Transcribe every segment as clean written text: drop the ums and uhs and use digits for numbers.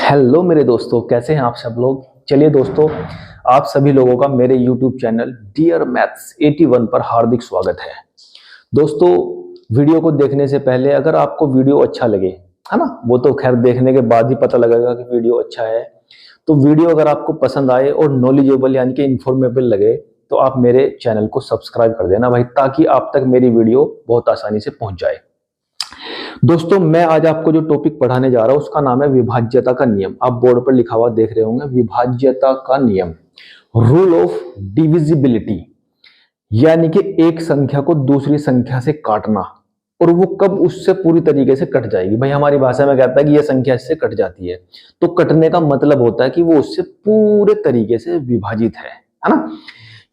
Hello मेरे दोस्तों, कैसे हैं आप सब लोग। चलिए दोस्तों, आप सभी लोगों का मेरे YouTube चैनल डियर मैथ्स 81 पर हार्दिक स्वागत है। दोस्तों, वीडियो को देखने से पहले अगर आपको वीडियो अच्छा लगे, है ना, वो तो खैर देखने के बाद ही पता लगेगा कि वीडियो अच्छा है। तो वीडियो अगर आपको पसंद आए और नॉलेजेबल यानी कि इंफॉर्मेबल लगे तो आप मेरे चैनल को सब्सक्राइब कर देना भाई, ताकि आप तक मेरी वीडियो बहुत आसानी से पहुंच जाए। दोस्तों, मैं आज आपको जो टॉपिक पढ़ाने जा रहा हूं उसका नाम है विभाज्यता का नियम। आप बोर्ड पर लिखा हुआ देख रहे होंगे, विभाज्यता का नियम, रूल ऑफ डिविजिबिलिटी। यानी कि एक संख्या को दूसरी संख्या से काटना, और वो कब उससे पूरी तरीके से कट जाएगी। भाई हमारी भाषा में कहता है कि यह संख्या इससे कट जाती है, तो कटने का मतलब होता है कि वो उससे पूरे तरीके से विभाजित है ना।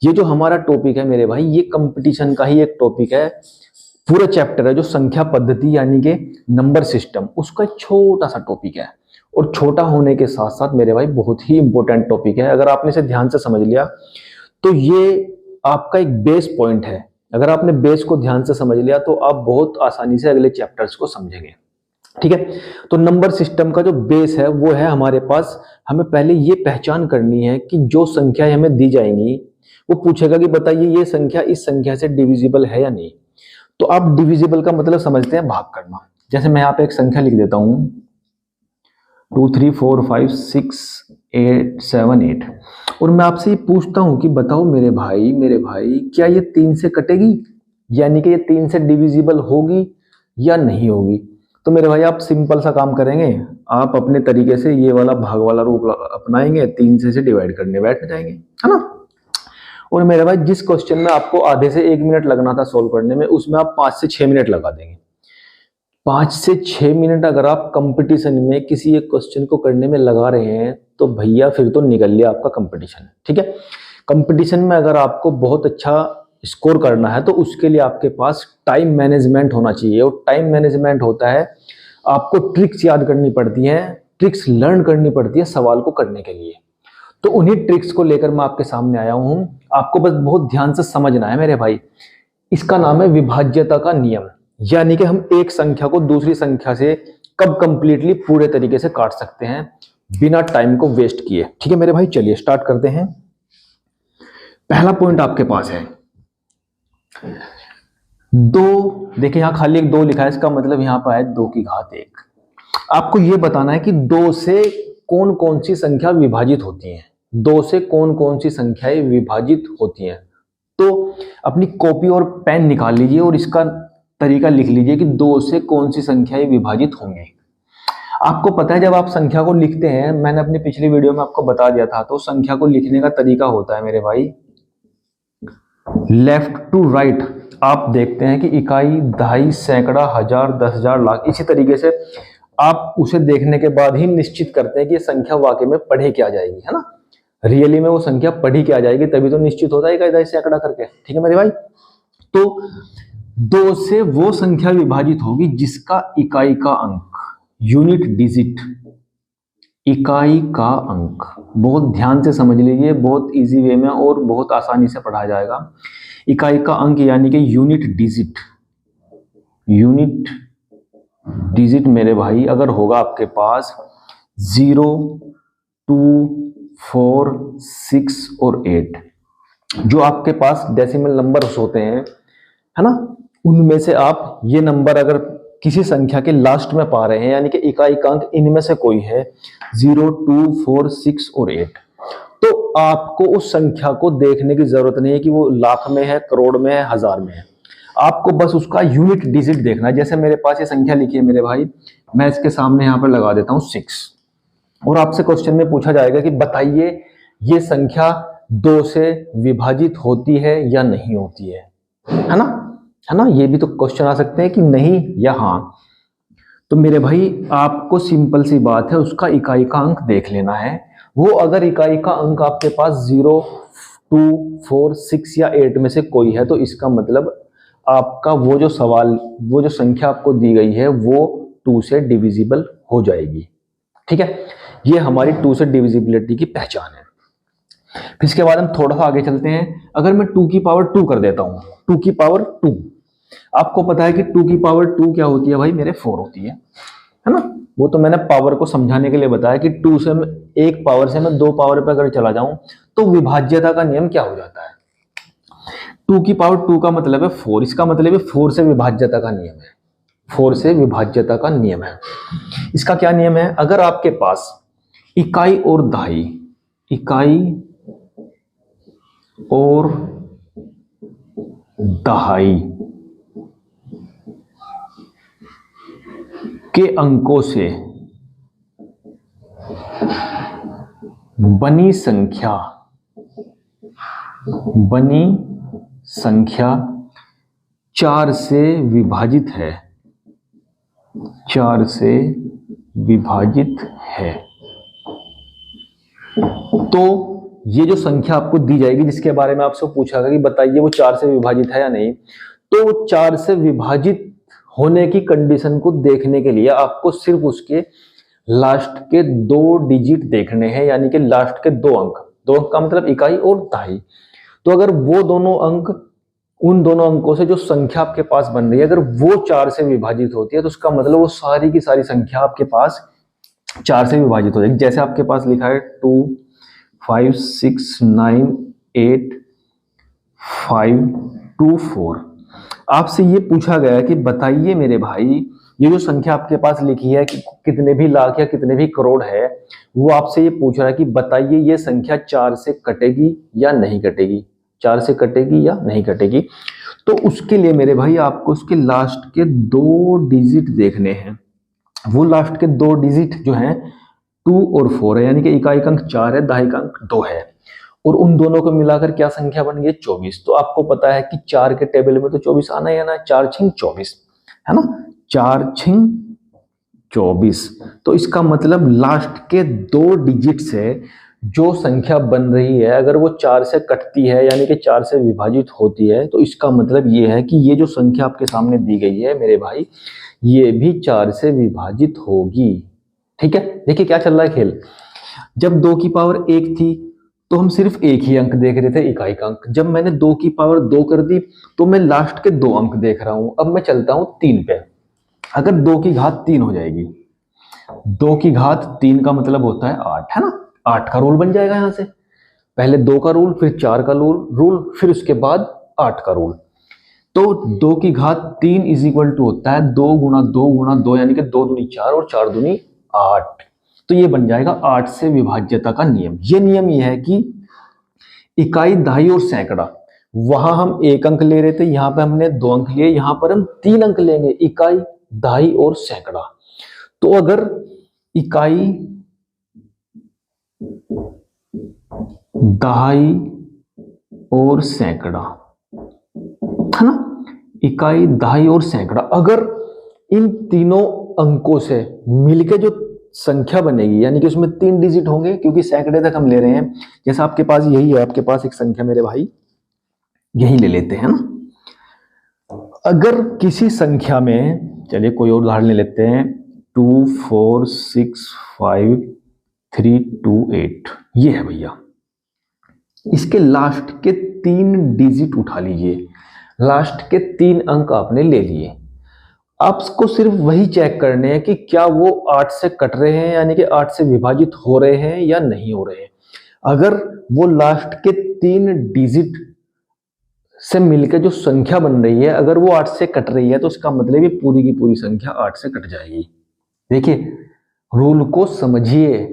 ये जो हमारा टॉपिक है मेरे भाई, ये कंपटीशन का ही एक टॉपिक है। पूरा चैप्टर है जो संख्या पद्धति यानी कि नंबर सिस्टम, उसका एक छोटा सा टॉपिक है। और छोटा होने के साथ साथ मेरे भाई बहुत ही इंपॉर्टेंट टॉपिक है। अगर आपने इसे ध्यान से समझ लिया तो ये आपका एक बेस पॉइंट है। अगर आपने बेस को ध्यान से समझ लिया तो आप बहुत आसानी से अगले चैप्टर्स को समझेंगे। ठीक है, तो नंबर सिस्टम का जो बेस है वो है हमारे पास। हमें पहले ये पहचान करनी है कि जो संख्या हमें दी जाएंगी, वो पूछेगा कि बताइए ये संख्या इस संख्या से डिविजिबल है या नहीं। तो आप डिविजिबल का मतलब समझते हैं भाग करना। जैसे मैं यहाँ पे एक संख्या लिख देता हूं 2 3 4 5 6 8 7 8, और मैं आपसे ये पूछता हूं कि बताओ मेरे भाई क्या ये 3 से कटेगी, यानी कि ये 3 से डिविजिबल होगी या नहीं होगी। तो मेरे भाई आप सिंपल सा काम करेंगे, आप अपने तरीके से ये वाला भाग वाला रूप अपनाएंगे, 3 से डिवाइड करने बैठ जाएंगे, है ना। और मेरे भाई जिस क्वेश्चन में आपको आधे से 1 मिनट लगना था सोल्व करने में, उसमें आप 5 से 6 मिनट लगा देंगे। 5 से 6 मिनट अगर आप कंपटीशन में किसी एक क्वेश्चन को करने में लगा रहे हैं तो भैया फिर तो निकल लिया आपका कंपटीशन। ठीक है, कंपटीशन में अगर आपको बहुत अच्छा स्कोर करना है तो उसके लिए आपके पास टाइम मैनेजमेंट होना चाहिए। और टाइम मैनेजमेंट होता है, आपको ट्रिक्स याद करनी पड़ती है, ट्रिक्स लर्न करनी पड़ती है सवाल को करने के लिए। तो उन्हीं ट्रिक्स को लेकर मैं आपके सामने आया हूं। आपको बस बहुत ध्यान से समझना है मेरे भाई। इसका नाम है विभाज्यता का नियम, यानी कि हम एक संख्या को दूसरी संख्या से कब कंप्लीटली पूरे तरीके से काट सकते हैं बिना टाइम को वेस्ट किए। ठीक है मेरे भाई, चलिए स्टार्ट करते हैं। पहला पॉइंट आपके पास है 2। देखिए यहां खाली एक 2 लिखा है, इसका मतलब यहां पर है 2 की घात 1। आपको यह बताना है कि 2 से कौन कौन सी संख्या विभाजित होती है। 2 से कौन कौन सी संख्याएं विभाजित होती हैं। तो अपनी कॉपी और पेन निकाल लीजिए और इसका तरीका लिख लीजिए कि 2 से कौन सी संख्याएं विभाजित होंगी। आपको पता है जब आप संख्या को लिखते हैं, मैंने अपनी पिछली वीडियो में आपको बता दिया था, तो संख्या को लिखने का तरीका होता है मेरे भाई लेफ्ट टू राइट। आप देखते हैं कि इकाई, दहाई, सैकड़ा, हजार, 10,000, लाख, इसी तरीके से आप उसे देखने के बाद ही निश्चित करते हैं कि ये संख्या वाकई में पढ़ी क्या जाएगी, है ना। रियली में वो संख्या पढ़ी क्या जाएगी तभी तो निश्चित होता है इकाई, सैकड़ा करके। ठीक है मेरे भाई, तो 2 से वो संख्या विभाजित होगी जिसका इकाई का अंक, यूनिट डिजिट, इकाई का अंक, बहुत ध्यान से समझ लीजिए, बहुत इजी वे में और बहुत आसानी से पढ़ा जाएगा। इकाई का अंक यानी कि यूनिट डिजिट, यूनिट डिजिट मेरे भाई अगर होगा आपके पास 0, 2, 4, 6 और 8, जो आपके पास डेसिमल नंबर्स होते हैं, है ना, उनमें से आप ये नंबर अगर किसी संख्या के लास्ट में पा रहे हैं, यानी कि इकाई का अंक इनमें से कोई है 0, 2, 4, 6 और 8, तो आपको उस संख्या को देखने की जरूरत नहीं है कि वो लाख में है, करोड़ में है, हजार में है। आपको बस उसका यूनिट डिजिट देखना है। जैसे मेरे पास ये संख्या लिखी है मेरे भाई, मैं इसके सामने यहां पर लगा देता हूं 6, और आपसे क्वेश्चन में पूछा जाएगा कि बताइए ये संख्या 2 से विभाजित होती है या नहीं होती है ना। ये भी तो क्वेश्चन आ सकते हैं कि नहीं या हाँ। तो मेरे भाई आपको सिंपल सी बात है, उसका इकाई का अंक देख लेना है। वो अगर इकाई का अंक आपके पास 0, 2, 4, 6 या 8 में से कोई है, तो इसका मतलब आपका वो जो सवाल, वो जो संख्या आपको दी गई है वो 2 से डिविजिबल हो जाएगी। ठीक है, ये हमारी 2 से डिविजिबिलिटी की पहचान है। फिर इसके बाद हम थोड़ा सा आगे चलते हैं। अगर मैं 2 की पावर 2 कर देता हूं, 2 की पावर 2, आपको पता है कि 2 की पावर 2 क्या होती है भाई मेरे, 4 होती है ना। वो तो मैंने पावर को समझाने के लिए बताया कि 2 से एक पावर से मैं 2 पावर पे अगर चला जाऊं तो विभाज्यता का नियम क्या हो जाता है। 2 की पावर 2 का मतलब है 4, इसका मतलब है 4 से विभाज्यता का नियम है। 4 से विभाज्यता का नियम है। इसका क्या नियम है, अगर आपके पास इकाई और दहाई, इकाई और दहाई के अंकों से बनी संख्या 4 से विभाजित है, 4 से विभाजित है, तो ये जो संख्या आपको दी जाएगी जिसके बारे में आपसे पूछा गया कि बताइए वो 4 से विभाजित है या नहीं, तो 4 से विभाजित होने की कंडीशन को देखने के लिए आपको सिर्फ उसके लास्ट के 2 डिजिट देखने हैं, यानी कि लास्ट के 2 अंक। 2 अंक का मतलब इकाई और दहाई। तो अगर वो दोनों अंक, उन दोनों अंकों से जो संख्या आपके पास बन रही है, अगर वो 4 से विभाजित होती है तो उसका मतलब वो सारी की सारी संख्या आपके पास 4 से विभाजित हो जाएगी। जैसे आपके पास लिखा है 2 5 6 9 8 5 2 4। आपसे ये पूछा गया कि बताइए मेरे भाई ये जो संख्या आपके पास लिखी है कि कितने भी लाख या कितने भी करोड़ है, वो आपसे ये पूछ रहा है कि बताइए ये संख्या 4 से कटेगी या नहीं कटेगी, 4 से कटेगी या नहीं कटेगी। तो उसके लिए मेरे भाई आपको उसके लास्ट के 2 डिजिट देखने हैं। वो लास्ट के 2 डिजिट जो हैं 2 और 4 है, यानी कि इकाई का अंक 4 है, दहाई का अंक 2 है, और उन दोनों को मिलाकर क्या संख्या बन गई 24। तो आपको पता है कि 4 के टेबल में तो 24 आना ही आना है, 4 छिंग 24 है ना, 4 छिंग 24। तो इसका मतलब लास्ट के 2 डिजिट से जो संख्या बन रही है अगर वो 4 से कटती है यानी कि 4 से विभाजित होती है, तो इसका मतलब ये है कि ये जो संख्या आपके सामने दी गई है मेरे भाई, ये भी 4 से विभाजित होगी। ठीक है, देखिए क्या चल रहा है खेल। जब 2 की पावर 1 थी तो हम सिर्फ एक ही अंक देख रहे थे, इकाई का अंक। जब मैंने 2 की पावर 2 कर दी तो मैं लास्ट के 2 अंक देख रहा हूं। अब मैं चलता हूं 3 पे। अगर 2 की घात 3 हो जाएगी, 2 की घात 3 का मतलब होता है 8, है ना, 8 का रूल बन जाएगा। यहां से पहले 2 का रूल, फिर 4 का रूल, फिर उसके बाद 8 का रूल। तो 2 की घात 3 इज इक्वल टू होता है 2 गुना 2 गुना 2, यानी कि 2 दूनी 4 और 4 दूनी 8। तो ये बन जाएगा 8 से विभाज्यता का नियम। ये नियम ये है कि इकाई, दहाई और सैकड़ा, वहां हम 1 अंक ले रहे थे, यहां पे हमने 2 अंक लिए, यहां पर हम 3 अंक लेंगे, इकाई, दहाई और सैकड़ा। तो अगर इकाई, दहाई और सैकड़ा, है ना, इकाई, दहाई और सैकड़ा, अगर इन तीनों अंकों से मिलके जो संख्या बनेगी, यानी कि उसमें 3 डिजिट होंगे, क्योंकि सैकड़े तक हम ले रहे हैं। जैसा आपके पास यही है, आपके पास एक संख्या मेरे भाई, यही ले लेते हैं ना। अगर किसी संख्या में, चलिए कोई और उदाहरण ले लेते हैं, 2 4 6 5 3 2 8, ये है भैया। इसके लास्ट के 3 डिजिट उठा लीजिए, लास्ट के 3 अंक आपने ले लिए। आपको सिर्फ वही चेक करने हैं कि क्या वो 8 से कट रहे हैं, यानी कि 8 से विभाजित हो रहे हैं या नहीं हो रहे हैं। अगर वो लास्ट के 3 डिजिट से मिलकर जो संख्या बन रही है, अगर वो 8 से कट रही है, तो इसका मतलब ये पूरी की पूरी संख्या 8 से कट जाएगी। देखिए रूल को समझिए।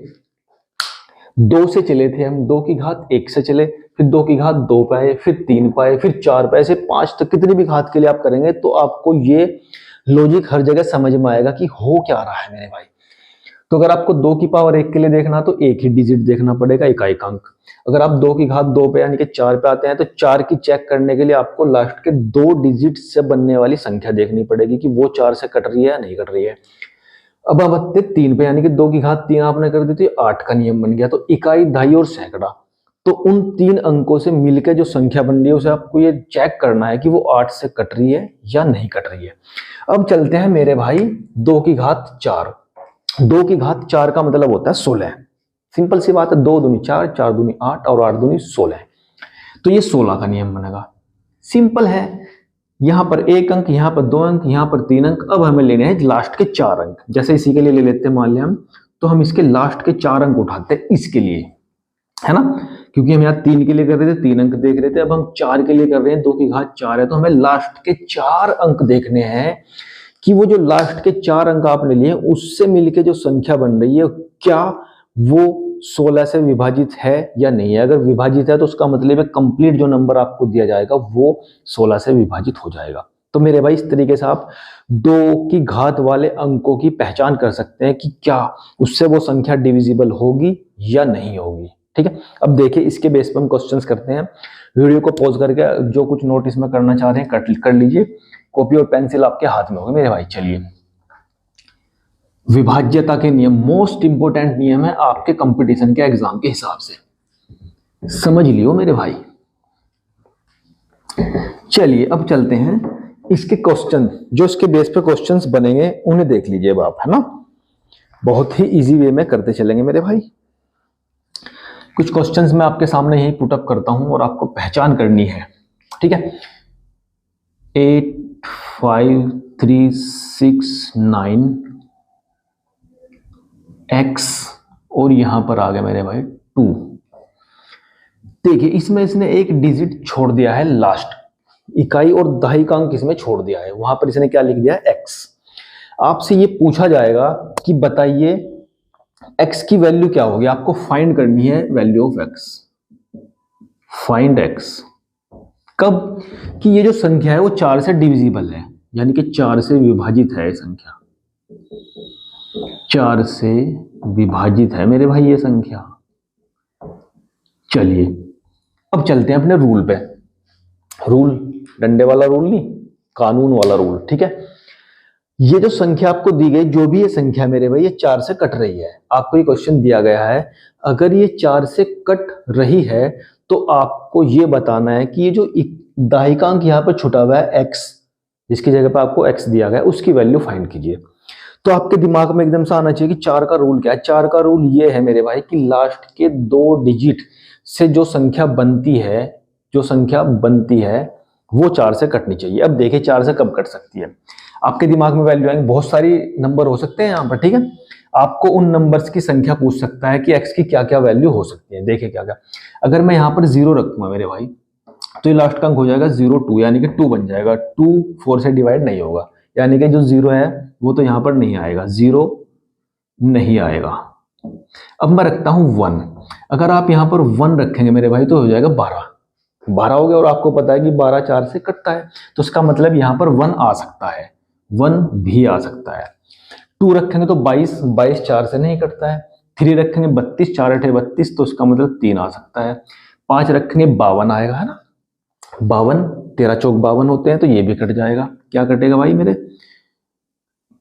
2 से चले थे हम, 2 की घात 1 से चले, फिर 2 की घात 2 पे आए, फिर 3 पे आए, फिर 4 पे, ऐसे 5 तक कितनी भी घात के लिए आप करेंगे तो आपको ये लॉजिक हर जगह समझ में आएगा कि हो क्या रहा है मेरे भाई। तो अगर आपको 2 की पावर 1 के लिए देखना तो एक ही डिजिट देखना पड़ेगा, इकाई का अंक। अगर आप 2 की घात 2 पे यानी कि 4 पे आते हैं तो 4 की चेक करने के लिए आपको लास्ट के 2 डिजिट से बनने वाली संख्या देखनी पड़ेगी कि वो 4 से कट रही है या नहीं कट रही है। अब आप आते 3 पे, यानी कि 2 की घात 3 आपने कर दी तो 8 का नियम बन गया। तो इकाई, दहाई और सैकड़ा, तो उन 3 अंकों से मिलकर जो संख्या बन रही है उसे आपको ये चेक करना है कि वो 8 से कट रही है या नहीं कट रही है। अब चलते हैं मेरे भाई 2 की घात 4। 2 की घात 4 का मतलब होता है 16। सिंपल सी बात है, 2 दूनी 4, 4 दूनी 8 और 8 दूनी 16। तो ये 16 का नियम बनेगा। सिंपल है, यहां पर 1 अंक, यहां पर 2 अंक, यहां पर 3 अंक। अब हमें लेने हैं लास्ट के 4 अंक। जैसे इसी के लिए ले लेते हैं, मान लिया हम, तो हम इसके लास्ट के 4 अंक उठाते हैं इसके लिए, है ना, क्योंकि हम यहाँ 3 के लिए कर रहे थे, 3 अंक देख रहे थे, अब हम 4 के लिए कर रहे हैं, 2 की घात 4 है, तो हमें लास्ट के 4 अंक देखने हैं कि वो जो लास्ट के 4 अंक आपने लिए उससे मिलके जो संख्या बन रही है क्या वो 16 से विभाजित है या नहीं है। अगर विभाजित है तो उसका मतलब है कंप्लीट जो नंबर आपको दिया जाएगा वो 16 से विभाजित हो जाएगा। तो मेरे भाई इस तरीके से आप 2 की घात वाले अंकों की पहचान कर सकते हैं कि क्या उससे वो संख्या डिविजिबल होगी या नहीं होगी। ठीक है, अब देखिए इसके बेस पर हम क्वेश्चंस करते हैं। वीडियो को पॉज करके जो कुछ नोटिस में करना चाह रहे हैं कर लीजिए, कॉपी और पेंसिल आपके हाथ में होगी मेरे भाई। चलिए, विभाज्यता के नियम मोस्ट इंपोर्टेंट नियम है आपके कंपटीशन के एग्जाम के हिसाब से, समझ लियो मेरे भाई। चलिए अब चलते हैं इसके क्वेश्चन, जो इसके बेस पे क्वेश्चंस बनेंगे उन्हें देख लीजिए अब आप, है ना। बहुत ही इजी वे में करते चलेंगे मेरे भाई। कुछ क्वेश्चंस मैं आपके सामने यही पुट अप करता हूं और आपको पहचान करनी है। ठीक है, 8 5 3 6 9 x और यहां पर आ गया मेरे भाई 2। देखिए इसमें इसने एक डिजिट छोड़ दिया है, लास्ट इकाई और दहाइकांक इसमें छोड़ दिया है, वहां पर इसने क्या लिख दिया है, x। आपसे ये पूछा जाएगा कि बताइए x की वैल्यू क्या होगी, आपको फाइंड करनी है value of x। Find x कब, कि ये जो संख्या है वो 4 से डिविजिबल है, यानी कि 4 से विभाजित है ये संख्या, 4 से विभाजित है मेरे भाई ये संख्या। चलिए अब चलते हैं अपने रूल पे। रूल डंडे वाला रूल नहीं, कानून वाला रूल। ठीक है, ये जो संख्या आपको दी गई, जो भी ये संख्या मेरे भाई ये 4 से कट रही है, आपको ये क्वेश्चन दिया गया है, अगर ये 4 से कट रही है तो आपको ये बताना है कि ये जो दाहिकांक यहाँ पर छुटा हुआ है x, जिसकी जगह पर आपको x दिया गया है, उसकी वैल्यू फाइंड कीजिए। तो आपके दिमाग में एकदम से आना चाहिए कि 4 का रूल क्या है। 4 का रूल ये है मेरे भाई कि लास्ट के 2 डिजिट से जो संख्या बनती है, जो संख्या बनती है वो 4 से कटनी चाहिए। अब देखिए 4 से कब कट सकती है, आपके दिमाग में वैल्यू आएंगे, बहुत सारी नंबर हो सकते हैं यहाँ पर। ठीक है, आपको उन नंबर्स की संख्या पूछ सकता है कि x की क्या क्या वैल्यू हो सकती है। देखिए क्या क्या, अगर मैं यहाँ पर 0 रखूंगा मेरे भाई तो ये लास्ट का अंक हो जाएगा 0 2, यानी कि 2 बन जाएगा। 2 4 से डिवाइड नहीं होगा, यानी कि जो 0 है वो तो यहाँ पर नहीं आएगा, 0 नहीं आएगा। अब मैं रखता हूं 1, अगर आप यहाँ पर 1 रखेंगे मेरे भाई तो हो जाएगा 12 हो गया, और आपको पता है कि 12 4 से कटता है, तो इसका मतलब यहाँ पर 1 आ सकता है, 1 भी आ सकता है। 2 रखेंगे तो 22 4 से नहीं कटता है। 3 रखेंगे 32 4 8 32, तो इसका मतलब 3 आ सकता है। 5 रखेंगे 52 आएगा, है ना, 52 13 चौक 52 होते हैं, तो ये भी कट जाएगा। क्या कटेगा भाई मेरे,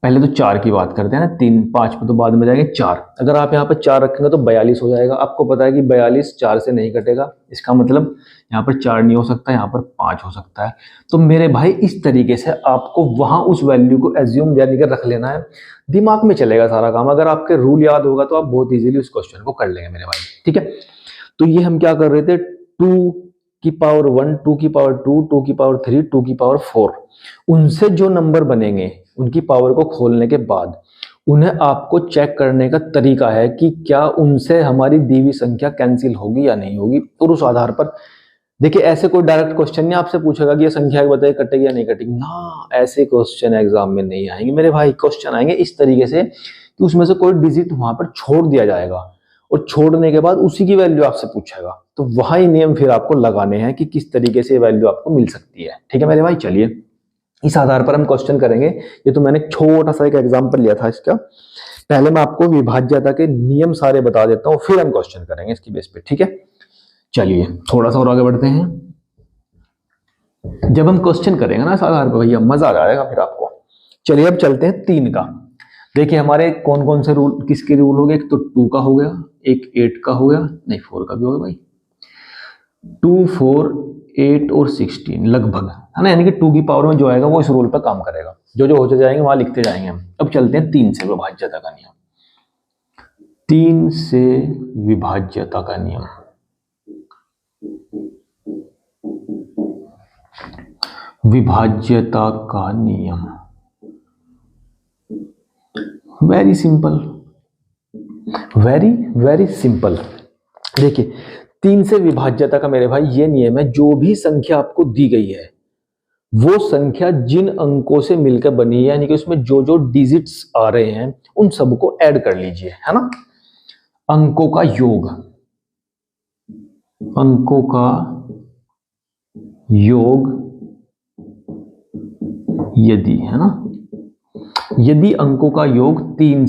पहले तो 4 की बात करते हैं ना, 3 5 पे तो बाद में जाएंगे 4। अगर आप यहाँ पर 4 रखेंगे तो 42 हो जाएगा। आपको पता है कि 42 4 से नहीं कटेगा, इसका मतलब यहाँ पर 4 नहीं हो सकता, यहाँ पर 5 हो सकता है। तो मेरे भाई इस तरीके से आपको वहां उस वैल्यू को एज्यूम यानी कि रख लेना है, दिमाग में चलेगा सारा काम। अगर आपके रूल याद होगा तो आप बहुत ईजिली उस क्वेश्चन को कर लेंगे मेरे भाई। ठीक है, तो ये हम क्या कर रहे थे, 2 की पावर 1 2 की पावर 2 2 की पावर 3 2 की पावर 4, उनसे जो नंबर बनेंगे उनकी पावर को खोलने के बाद उन्हें आपको चेक करने का तरीका है कि क्या उनसे हमारी दी हुई संख्या कैंसिल होगी या नहीं होगी। और उस आधार पर देखिए, ऐसे कोई डायरेक्ट क्वेश्चन नहीं आपसे पूछेगा कि ये संख्या बताइए कटेगी या नहीं कटेगी ना, ऐसे क्वेश्चन एग्जाम में नहीं आएंगे मेरे भाई। क्वेश्चन आएंगे इस तरीके से कि उसमें से कोई डिजिट वहां पर छोड़ दिया जाएगा और छोड़ने के बाद उसी की वैल्यू आपसे पूछेगा, तो वही नियम फिर आपको लगाने हैं कि किस तरीके से वैल्यू आपको मिल सकती है। ठीक है मेरे भाई, चलिए इस आधार पर हम क्वेश्चन करेंगे। ये तो मैंने छोटा सा एक एग्जांपल लिया था इसका, पहले मैं आपको विभाज्यता के नियम सारे बता देता हूं, फिर हम क्वेश्चन करेंगे इसकी बेस पे। ठीक है, चलिए थोड़ा सा और आगे बढ़ते हैं। जब हम क्वेश्चन करेंगे ना इस आधार पर भैया मजा आ जाएगा फिर आपको। चलिए अब चलते हैं 3 का। देखिए हमारे कौन कौन से रूल, किसके रूल हो गए, एक तो 2 का हो गया, एक 8 का हो गया, नहीं 4 का भी हो गया भाई, 2 4 8 और 16 लगभग, है ना, यानी कि 2 की पावर में जो आएगा वो इस रूल पर काम करेगा। जो जो होते जाएंगे वहां लिखते जाएंगे हम। अब चलते हैं 3 से विभाज्यता का नियम। 3 से विभाज्यता का नियम, विभाज्यता का नियम। Very simple, very very simple. देखिए 3 से विभाज्यता का मेरे भाई ये नियम है, जो भी संख्या आपको दी गई है वो संख्या जिन अंकों से मिलकर बनी है, यानी कि उसमें जो जो डिजिट्स आ रहे हैं उन सबको ऐड कर लीजिए, है ना। अंकों का योग, अंकों का योग यदि, है ना, यदि अंकों का योग 3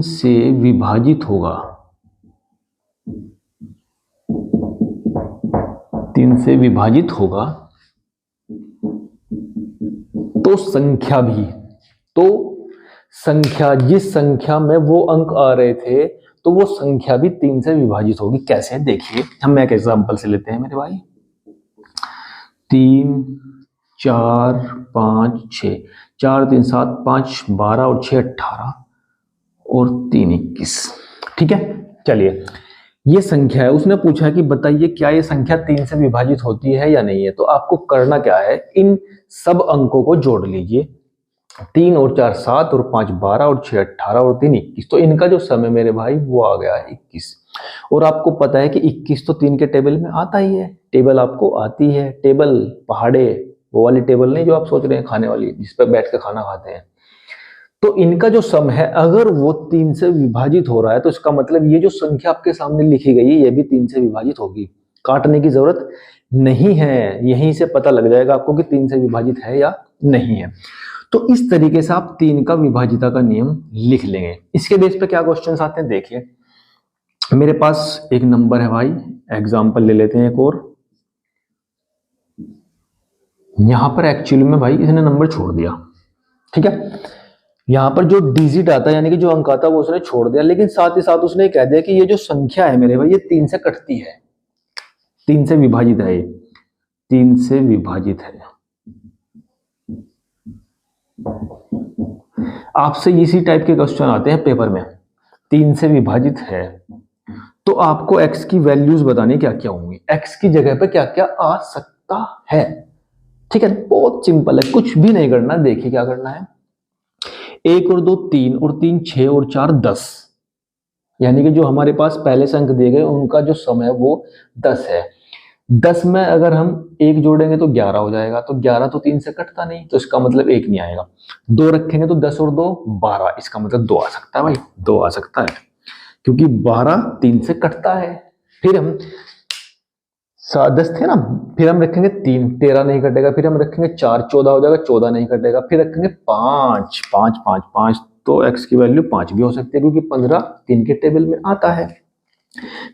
से विभाजित होगा, 3 से विभाजित होगा, तो संख्या भी, तो संख्या जिस संख्या में वो अंक आ रहे थे तो वो संख्या भी 3 से विभाजित होगी। कैसे, देखिए हम एक एग्जांपल से लेते हैं मेरे भाई। 3 4 5 6, 4 3 7 5 12 और 6 18 और 3 21। ठीक है, चलिए ये संख्या है। उसने पूछा कि बताइए क्या ये संख्या 3 से विभाजित होती है या नहीं है। तो आपको करना क्या है, इन सब अंकों को जोड़ लीजिए। 3 और 4 7 और 5 12 और 6 18 और 3 21। तो इनका जो सम है मेरे भाई वो आ गया 21। और आपको पता है कि 21 तो 3 के टेबल में आता ही है। टेबल आपको आती है, टेबल पहाड़े, वो वाली टेबल नहीं जो आप सोच रहे हैं खाने वाली, जिस पर बैठ के खाना खाते हैं। तो इनका जो सम है अगर वो 3 से विभाजित हो रहा है तो इसका मतलब ये जो संख्या आपके सामने लिखी गई है ये भी 3 से विभाजित होगी। काटने की जरूरत नहीं है, यहीं से पता लग जाएगा आपको कि 3 से विभाजित है या नहीं है। तो इस तरीके से आप 3 का विभाजिता का नियम लिख लेंगे। इसके बेस पे क्या क्वेश्चंस आते हैं, देखिए मेरे पास एक नंबर है भाई, एग्जांपल ले लेते हैं एक और। यहां पर एक्चुअली में भाई इसने नंबर छोड़ दिया, ठीक है। यहां पर जो डिजिट आता है यानी कि जो अंक आता है वो उसने छोड़ दिया, लेकिन साथ ही साथ उसने कह दिया कि ये जो संख्या है मेरे भाई ये 3 से कटती है, 3 से विभाजित है, 3 से विभाजित है। आपसे इसी टाइप के क्वेश्चन आते हैं पेपर में, 3 से विभाजित है तो आपको x की वैल्यूज बतानी क्या क्या होंगी, x की जगह पे क्या क्या आ सकता है। ठीक है, बहुत सिंपल है, कुछ भी नहीं करना। देखिए क्या करना है, 1 और 2 3 और 3 6 और 4 10, यानी कि जो हमारे पास पहले से अंक दिए गए उनका जो सम है वो 10 है। 10 में अगर हम 1 जोड़ेंगे तो 11 हो जाएगा, तो 11 तो 3 से कटता नहीं, तो इसका मतलब 1 नहीं आएगा। 2 रखेंगे तो 10 और 2 12, इसका मतलब 2 आ सकता है भाई, 2 आ सकता है क्योंकि 12 3 से कटता है। फिर हम 10 थे ना, फिर हम रखेंगे 3, 13 नहीं कटेगा। फिर हम रखेंगे 4, 14 हो जाएगा, 14 नहीं कटेगा। फिर रखेंगे 5, 5 5 5, तो x की वैल्यू 5 भी हो सकती है क्योंकि 15 3 के टेबल में आता है।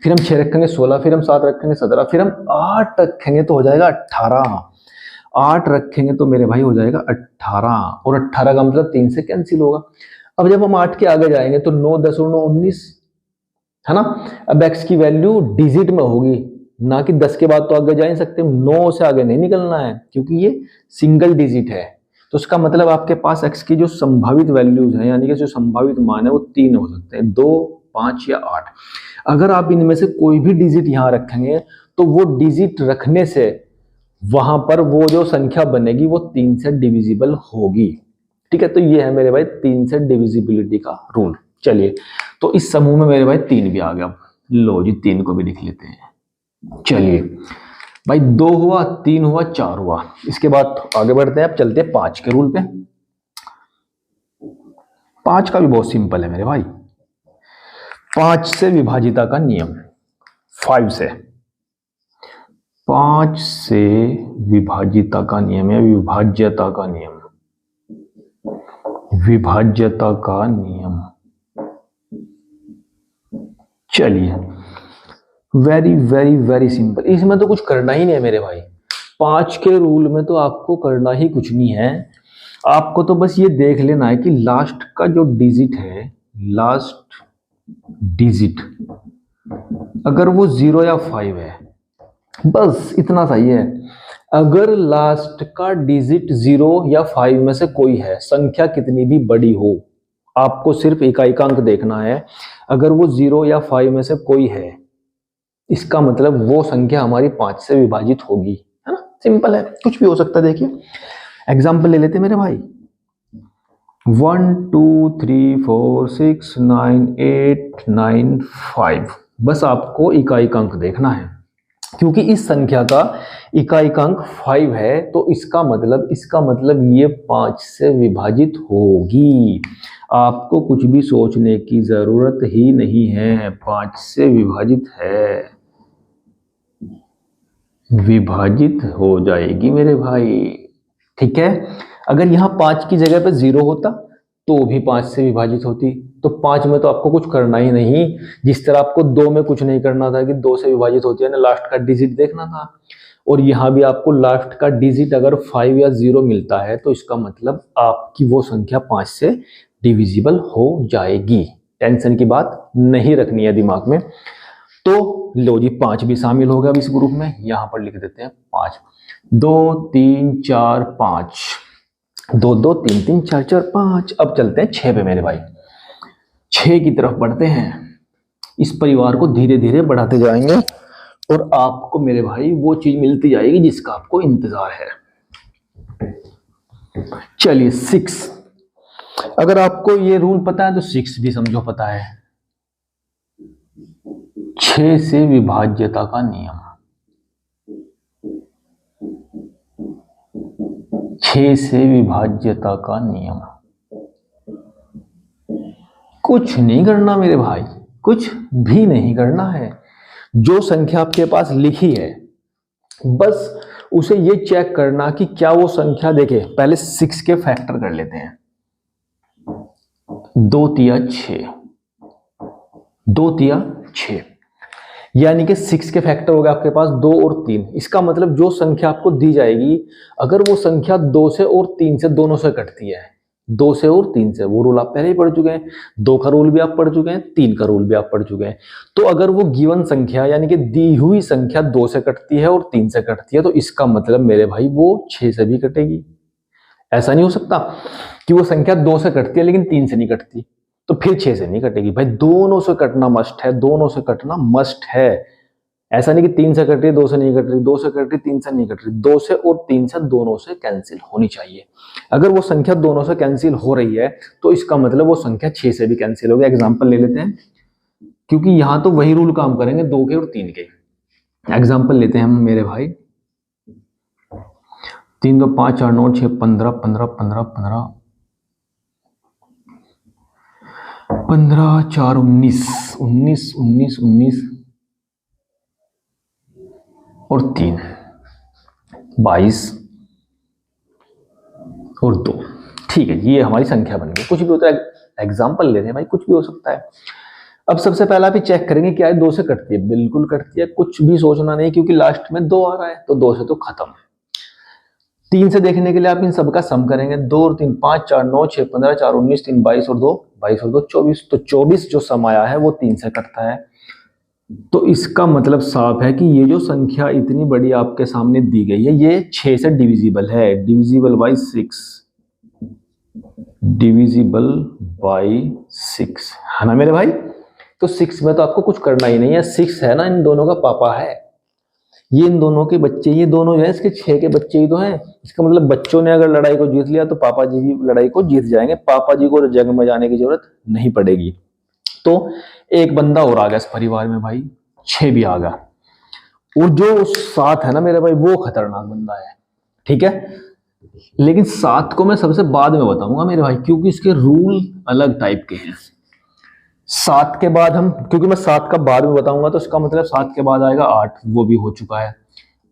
फिर हम 6 रखेंगे 16, फिर हम 7 रखेंगे 17, फिर हम 8 रखेंगे तो हो जाएगा 18, 8 रखेंगे तो मेरे भाई हो जाएगा 18, और 18 का मतलब 3 से कैंसिल होगा। अब जब हम 8 के आगे जाएंगे तो 9 10 और 9 19, है ना। अब x की वैल्यू डिजिट में होगी, ना कि 10 के बाद तो आगे जा नहीं सकते, 9 से आगे नहीं निकलना है क्योंकि ये सिंगल डिजिट है। तो इसका मतलब आपके पास x की जो संभावित वैल्यूज हैं यानी कि जो संभावित मान है वो 3 हो सकते हैं, 2 5 या 8। अगर आप इनमें से कोई भी डिजिट यहां रखेंगे तो वो डिजिट रखने से वहां पर वो जो संख्या बनेगी वो 3 से डिविजिबल होगी। ठीक है, तो ये है मेरे भाई 3 से डिविजिबिलिटी का रूल। चलिए, तो इस समूह में मेरे भाई 3 भी आ गया, लो जी 3 को भी लिख लेते हैं। चलिए भाई 2 हुआ, 3 हुआ, 4 हुआ। इसके बाद आगे बढ़ते हैं, अब चलते हैं 5 के रूल पे। 5 का भी बहुत सिंपल है मेरे भाई, 5 से विभाजिता का नियम, 5 से 5 से विभाजिता का नियम है, विभाज्यता का नियम, विभाज्यता का नियम। चलिए वेरी वेरी वेरी सिंपल, इसमें तो कुछ करना ही नहीं है मेरे भाई। 5 के रूल में तो आपको करना ही कुछ नहीं है, आपको तो बस ये देख लेना है कि लास्ट का जो डिजिट है, लास्ट डिजिट अगर वो 0 या 5 है, बस इतना सही है। अगर लास्ट का डिजिट 0 या 5 में से कोई है, संख्या कितनी भी बड़ी हो, आपको सिर्फ इकाई का अंक देखना है। अगर वो 0 या 5 में से कोई है इसका मतलब वो संख्या हमारी 5 से विभाजित होगी, है ना। सिंपल है, कुछ भी हो सकता है। देखिए एग्जाम्पल ले लेते हैं मेरे भाई, 1 2 3 4 6 9 8 9 5। बस आपको इकाई अंक देखना है, क्योंकि इस संख्या का इकाई अंक 5 है, तो इसका मतलब ये 5 से विभाजित होगी। आपको कुछ भी सोचने की जरूरत ही नहीं है, 5 से विभाजित है, विभाजित हो जाएगी मेरे भाई। ठीक है, अगर यहाँ 5 की जगह पे 0 होता तो भी 5 से विभाजित होती। तो 5 में तो आपको कुछ करना ही नहीं, जिस तरह आपको 2 में कुछ नहीं करना था कि 2 से विभाजित होती है ना, लास्ट का डिजिट देखना था। और यहाँ भी आपको लास्ट का डिजिट अगर 5 या 0 मिलता है तो इसका मतलब आपकी वो संख्या 5 से डिविजिबल हो जाएगी। टेंशन की बात नहीं रखनी है दिमाग में। तो लो जी, 5 भी शामिल हो गया अब इस ग्रुप में, यहां पर लिख देते हैं 5। 2 3 4 5, 2 2 3 3 4 4 5। अब चलते हैं 6 पे मेरे भाई, 6 की तरफ बढ़ते हैं। इस परिवार को धीरे धीरे बढ़ाते जाएंगे और आपको मेरे भाई वो चीज मिलती जाएगी जिसका आपको इंतजार है। चलिए 6, अगर आपको ये रूल पता है तो 6 भी समझो पता है। 6 से विभाज्यता का नियम, 6 से विभाज्यता का नियम। कुछ नहीं करना मेरे भाई, कुछ भी नहीं करना है। जो संख्या आपके पास लिखी है बस उसे ये चेक करना कि क्या वो संख्या, देखे पहले 6 के फैक्टर कर लेते हैं। 2 तिया 6, 2 तिया 6, यानी कि 6 के फैक्टर हो गए आपके पास 2 और 3। इसका मतलब जो संख्या आपको दी जाएगी, अगर वो संख्या 2 से और 3 से दोनों से कटती है, 2 से और 3 से, वो रूल आप पहले ही पढ़ चुके हैं। 2 का रूल भी आप पढ़ चुके हैं, 3 का रूल भी आप पढ़ चुके हैं। तो अगर वो गिवन संख्या यानी कि दी हुई संख्या 2 से कटती है और 3 से कटती है, तो इसका मतलब मेरे भाई वो 6 से भी कटेगी। ऐसा नहीं हो सकता कि वो संख्या 2 से कटती है लेकिन 3 से नहीं कटती, तो फिर 6 से नहीं कटेगी। भाई दोनों से कटना मस्ट है, दोनों से कटना मस्ट है। ऐसा नहीं कि 3 से कट रही, 2 से नहीं कट रही, 2 से कट रही, 3 से नहीं कट रही। 2 से और 3 से दोनों से कैंसिल होनी चाहिए। अगर वो संख्या दोनों से कैंसिल हो रही है तो इसका मतलब वो संख्या 6 से भी कैंसिल होगी। एग्जाम्पल ले लेते हैं, क्योंकि यहां तो वही रूल काम करेंगे 2 के और 3 के। एग्जाम्पल लेते हैं हम मेरे भाई, 3 2 5 4 9 6 15 15 15 15 15 4 19 19 19 19 और 3 22 और 2। ठीक है, ये हमारी संख्या बन गई। कुछ भी होता है, एग्जाम्पल ले रहे हैं भाई, कुछ भी हो सकता है। अब सबसे पहला भी चेक करेंगे क्या है 2 से कटती है, बिल्कुल कटती है, कुछ भी सोचना नहीं, क्योंकि लास्ट में 2 आ रहा है तो 2 से तो खत्म। 3 से देखने के लिए आप इन सबका सम करेंगे, 2 और 3 5 4 9 6 15 4 19 3 22 और 2 22 और 2 24। तो 24 जो सम आया है वो 3 से कटता है। तो इसका मतलब साफ है कि ये जो संख्या इतनी बड़ी आपके सामने दी गई है ये 6 से डिविजिबल है। डिविजिबल बाय 6, डिविजिबल बाय 6, है ना मेरे भाई। तो 6 में तो आपको कुछ करना ही नहीं है। 6 है ना, इन दोनों का पापा है, ये इन दोनों के बच्चे, ये दोनों जो है इसके 6 के बच्चे ही तो हैं। इसका मतलब बच्चों ने अगर लड़ाई को जीत लिया तो पापा जी भी लड़ाई को जीत जाएंगे, पापा जी को जंग में जाने की जरूरत नहीं पड़ेगी। तो एक बंदा और आ गया इस परिवार में भाई, 6 भी आ गया। और जो 7 है ना मेरे भाई वो खतरनाक बंदा है, ठीक है। लेकिन 7 को मैं सबसे बाद में बताऊंगा मेरे भाई, क्योंकि इसके रूल अलग टाइप के हैं। 7 के बाद हम, क्योंकि मैं 7 का बाद में बताऊंगा तो इसका मतलब 7 के बाद आएगा 8, वो भी हो चुका है।